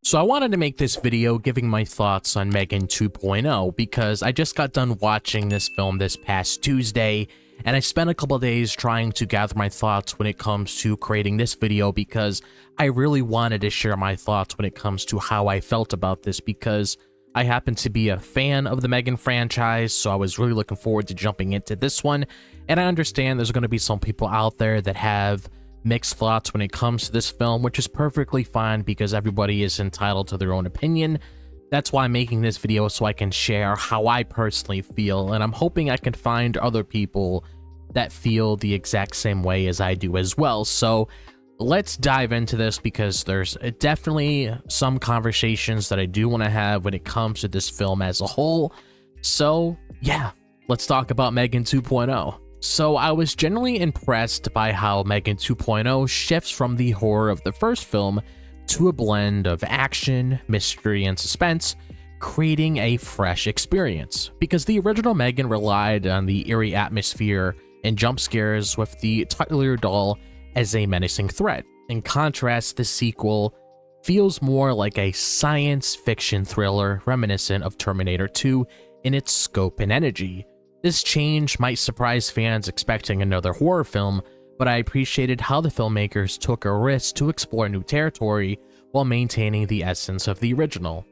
So I wanted to make this video giving my thoughts on M3GAN 2.0 because I just got done watching this film this past Tuesday, and I spent a couple days trying to gather my thoughts when it comes to creating this video because I really wanted to share my thoughts when it comes to how I felt about this, because I happen to be a fan of the M3GAN franchise, so I was really looking forward to jumping into this one. And I understand there's going to be some people out there that have mixed thoughts when it comes to this film, which is perfectly fine because everybody is entitled to their own opinion. That's why I'm making this video, so I can share how I personally feel, and I'm hoping I can find other people that feel the exact same way as I do as well. So let's dive into this because there's definitely some conversations that I do want to have when it comes to this film as a whole. So yeah, let's talk about M3GAN 2.0. So I was generally impressed by how M3GAN 2.0 shifts from the horror of the first film to a blend of action, mystery, and suspense, creating a fresh experience. Because the original M3GAN relied on the eerie atmosphere and jump scares with the toddler doll as a menacing threat. In contrast, the sequel feels more like a science fiction thriller reminiscent of Terminator 2 in its scope and energy. This change might surprise fans expecting another horror film, but I appreciated how the filmmakers took a risk to explore new territory while maintaining the essence of the original.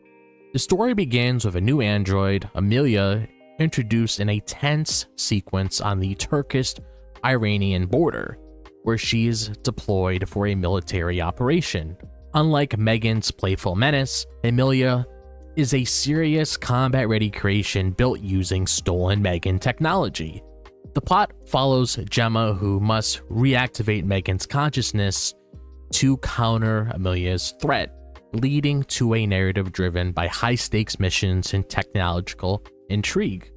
The story begins with a new android, Amelia, introduced in a tense sequence on the Turkish-Iranian border, where she is deployed for a military operation. Unlike M3GAN's playful menace, Amelia is a serious combat-ready creation built using stolen M3GAN technology. The plot follows Gemma, who must reactivate M3GAN's consciousness to counter Amelia's threat, leading to a narrative driven by high-stakes missions and technological intrigue.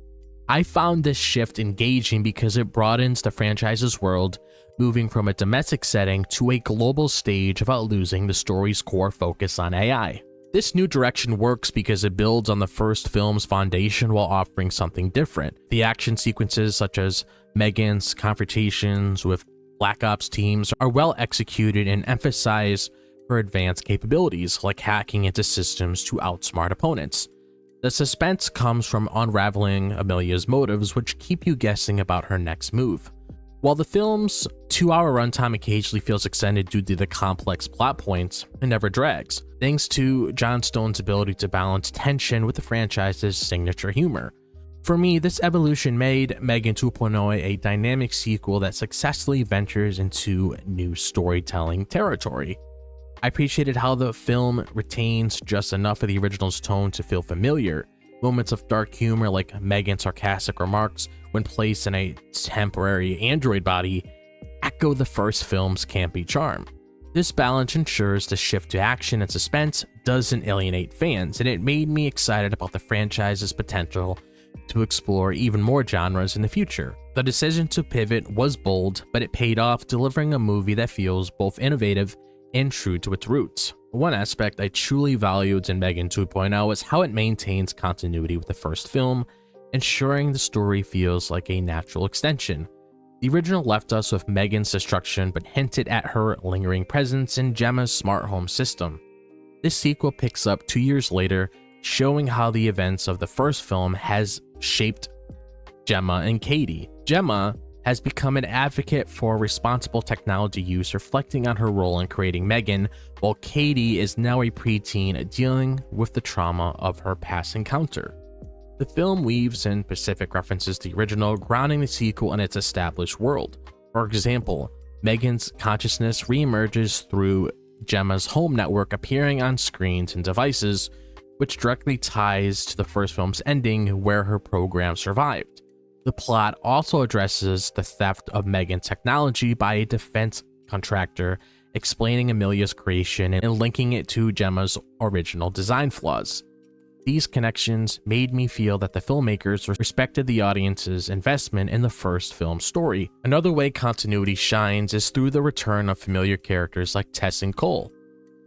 I found this shift engaging because it broadens the franchise's world, moving from a domestic setting to a global stage without losing the story's core focus on AI. This new direction works because it builds on the first film's foundation while offering something different. The action sequences, such as M3GAN's confrontations with Black Ops teams, are well executed and emphasize her advanced capabilities, like hacking into systems to outsmart opponents. The suspense comes from unraveling Amelia's motives, which keep you guessing about her next move. While the film's 2-hour runtime occasionally feels extended due to the complex plot points, it never drags, thanks to Jon Stone's ability to balance tension with the franchise's signature humor. For me, this evolution made M3GAN 2.0 a dynamic sequel that successfully ventures into new storytelling territory. I appreciated how the film retains just enough of the original's tone to feel familiar. Moments of dark humor, like M3GAN's sarcastic remarks when placed in a temporary android body, echo the first film's campy charm. This balance ensures the shift to action and suspense doesn't alienate fans, and it made me excited about the franchise's potential to explore even more genres in the future. The decision to pivot was bold, but it paid off, delivering a movie that feels both innovative and true to its roots. One aspect I truly valued in M3GAN 2.0 is how it maintains continuity with the first film, ensuring the story feels like a natural extension. The original left us with M3GAN's destruction, but hinted at her lingering presence in Gemma's smart home system. This sequel picks up 2 years later, showing how the events of the first film has shaped Gemma and Katie. Gemma has become an advocate for responsible technology use, reflecting on her role in creating M3GAN, while Katie is now a preteen dealing with the trauma of her past encounter. The film weaves in specific references to the original, grounding the sequel in its established world. For example, M3GAN's consciousness reemerges through Gemma's home network, appearing on screens and devices, which directly ties to the first film's ending, where her program survived. The plot also addresses the theft of M3GAN technology by a defense contractor, explaining Amelia's creation and linking it to Gemma's original design flaws. These connections made me feel that the filmmakers respected the audience's investment in the first film's story. Another way continuity shines is through the return of familiar characters like Tess and Cole,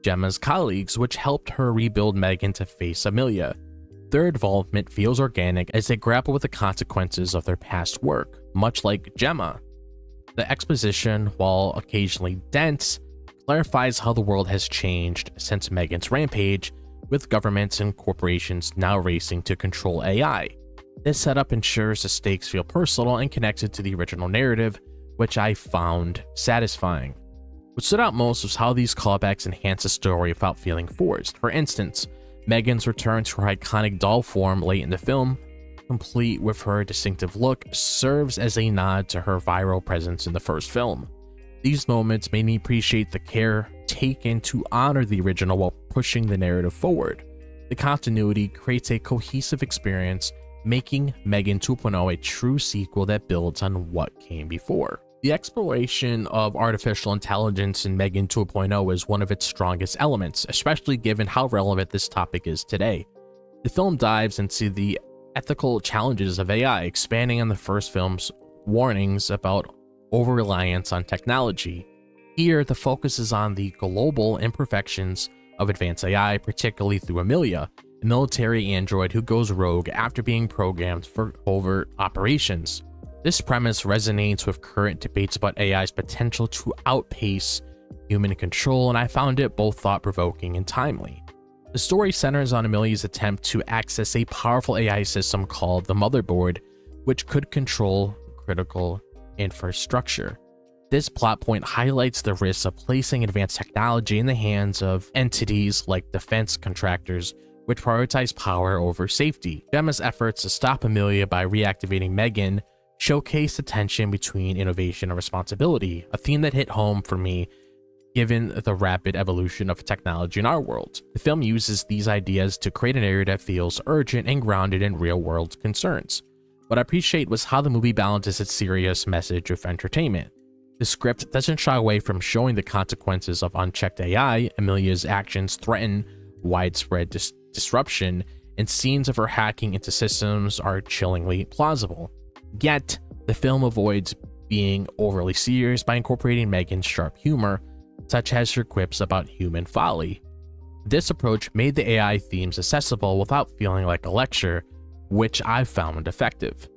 Gemma's colleagues, which helped her rebuild M3GAN to face Amelia. Their involvement feels organic as they grapple with the consequences of their past work, much like Gemma. The exposition, while occasionally dense, clarifies how the world has changed since M3GAN's rampage, with governments and corporations now racing to control AI. This setup ensures the stakes feel personal and connected to the original narrative, which I found satisfying. What stood out most was how these callbacks enhance the story without feeling forced. For instance, M3GAN's return to her iconic doll form late in the film, complete with her distinctive look, serves as a nod to her viral presence in the first film. These moments made me appreciate the care taken to honor the original while pushing the narrative forward. The continuity creates a cohesive experience, making M3GAN 2.0 a true sequel that builds on what came before. The exploration of artificial intelligence in M3GAN 2.0 is one of its strongest elements, especially given how relevant this topic is today. The film dives into the ethical challenges of AI, expanding on the first film's warnings about over-reliance on technology. Here, the focus is on the global imperfections of advanced AI, particularly through Amelia, a military android who goes rogue after being programmed for covert operations. This premise resonates with current debates about AI's potential to outpace human control, and I found it both thought-provoking and timely. The story centers on Amelia's attempt to access a powerful AI system called the Motherboard, which could control critical infrastructure. This plot point highlights the risks of placing advanced technology in the hands of entities like defense contractors, which prioritize power over safety. Gemma's efforts to stop Amelia by reactivating M3GAN showcase the tension between innovation and responsibility, a theme that hit home for me given the rapid evolution of technology in our world. The film uses these ideas to create a narrative that feels urgent and grounded in real-world concerns. What I appreciate was how the movie balances its serious message with entertainment. The script doesn't shy away from showing the consequences of unchecked AI. Amelia's actions threaten widespread disruption, and scenes of her hacking into systems are chillingly plausible. Yet, the film avoids being overly serious by incorporating M3GAN's sharp humor, such as her quips about human folly. This approach made the AI themes accessible without feeling like a lecture, which I found effective.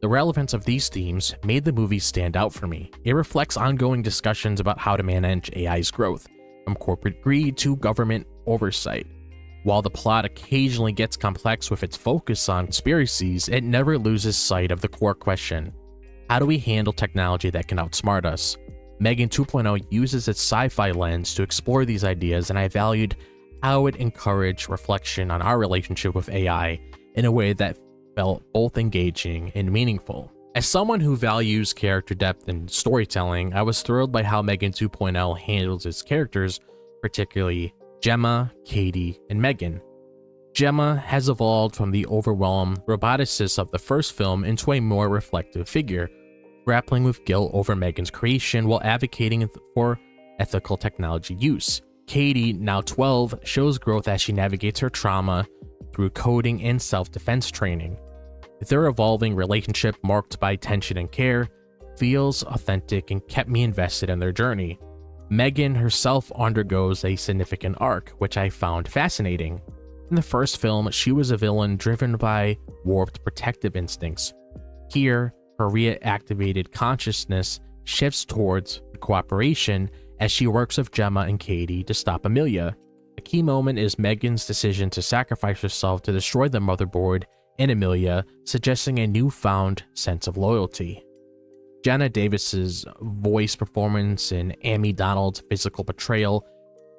The relevance of these themes made the movie stand out for me. It reflects ongoing discussions about how to manage AI's growth, from corporate greed to government oversight. While the plot occasionally gets complex with its focus on conspiracies, it never loses sight of the core question: how do we handle technology that can outsmart us? M3GAN 2.0 uses its sci-fi lens to explore these ideas, and I valued how it encouraged reflection on our relationship with AI in a way that felt both engaging and meaningful. As someone who values character depth and storytelling, I was thrilled by how M3GAN 2.0 handles its characters, particularly Gemma, Katie, and M3GAN. Gemma has evolved from the overwhelmed roboticist of the first film into a more reflective figure, grappling with guilt over M3GAN's creation while advocating for ethical technology use. Katie, now 12, shows growth as she navigates her trauma through coding and self-defense training. Their evolving relationship, marked by tension and care, feels authentic and kept me invested in their journey. M3GAN herself undergoes a significant arc, which I found fascinating. In the first film, she was a villain driven by warped protective instincts. Here, her reactivated consciousness shifts towards cooperation as she works with Gemma and Katie to stop Amelia. A key moment is M3GAN's decision to sacrifice herself to destroy the Motherboard and Amelia, suggesting a newfound sense of loyalty. Jenna Davis's voice performance and Amy Donald's physical portrayal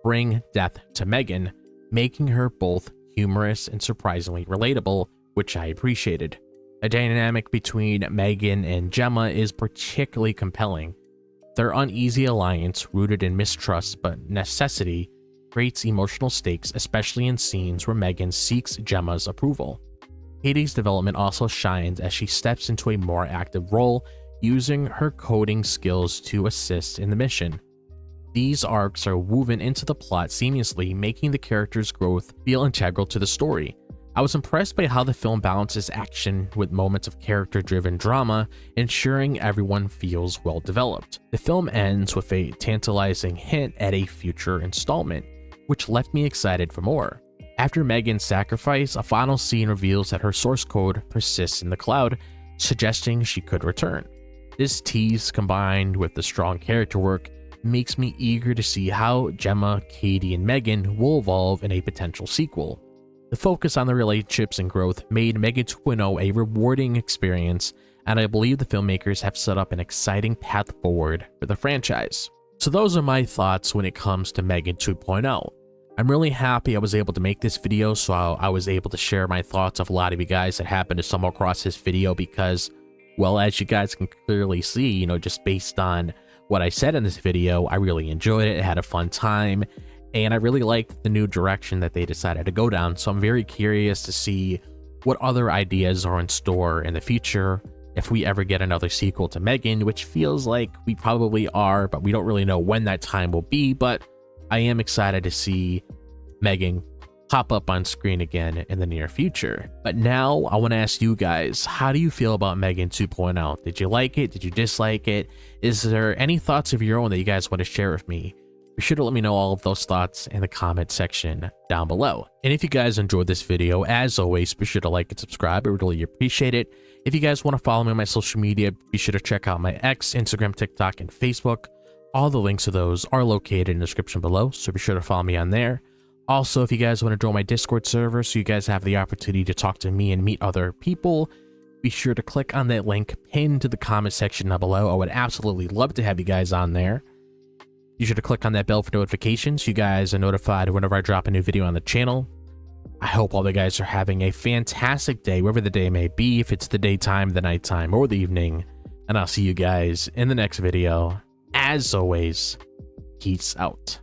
bring depth to M3GAN, making her both humorous and surprisingly relatable, which I appreciated. The dynamic between M3GAN and Gemma is particularly compelling. Their uneasy alliance, rooted in mistrust but necessity, creates emotional stakes, especially in scenes where M3GAN seeks Gemma's approval. Katie's development also shines as she steps into a more active role, using her coding skills to assist in the mission. These arcs are woven into the plot seamlessly, making the character's growth feel integral to the story. I was impressed by how the film balances action with moments of character-driven drama, ensuring everyone feels well developed. The film ends with a tantalizing hint at a future installment, which left me excited for more. After M3GAN's sacrifice, a final scene reveals that her source code persists in the cloud, suggesting she could return. This tease, combined with the strong character work, makes me eager to see how Gemma, Katie, and Megan will evolve in a potential sequel. The focus on their relationships and growth made M3GAN 2.0 a rewarding experience, and I believe the filmmakers have set up an exciting path forward for the franchise. So those are my thoughts when it comes to M3GAN 2.0. I'm really happy I was able to make this video, so I was able to share my thoughts of a lot of you guys that happened to stumble across this video because, well, as you guys can clearly see, you know, just based on what I said in this video, I really enjoyed it, had a fun time, and I really liked the new direction that they decided to go down. So I'm very curious to see what other ideas are in store in the future if we ever get another sequel to M3GAN, which feels like we probably are, but we don't really know when that time will be. But I am excited to see M3GAN pop up on screen again in the near future. But now I want to ask you guys, how do you feel about M3GAN 2.0? Did you like it? Did you dislike it? Is there any thoughts of your own that you guys want to share with me? Be sure to let me know all of those thoughts in the comment section down below. And if you guys enjoyed this video, as always, be sure to like and subscribe. I really appreciate it. If you guys want to follow me on my social media, be sure to check out my X, Instagram, TikTok, and Facebook. All the links to those are located in the description below, so be sure to follow me on there. Also, if you guys want to join my Discord server so you guys have the opportunity to talk to me and meet other people, be sure to click on that link pinned to the comment section down below. I would absolutely love to have you guys on there. Be sure to click on that bell for notifications so you guys are notified whenever I drop a new video on the channel. I hope all the guys are having a fantastic day, wherever the day may be, if it's the daytime, the nighttime, or the evening. And I'll see you guys in the next video. As always, peace out.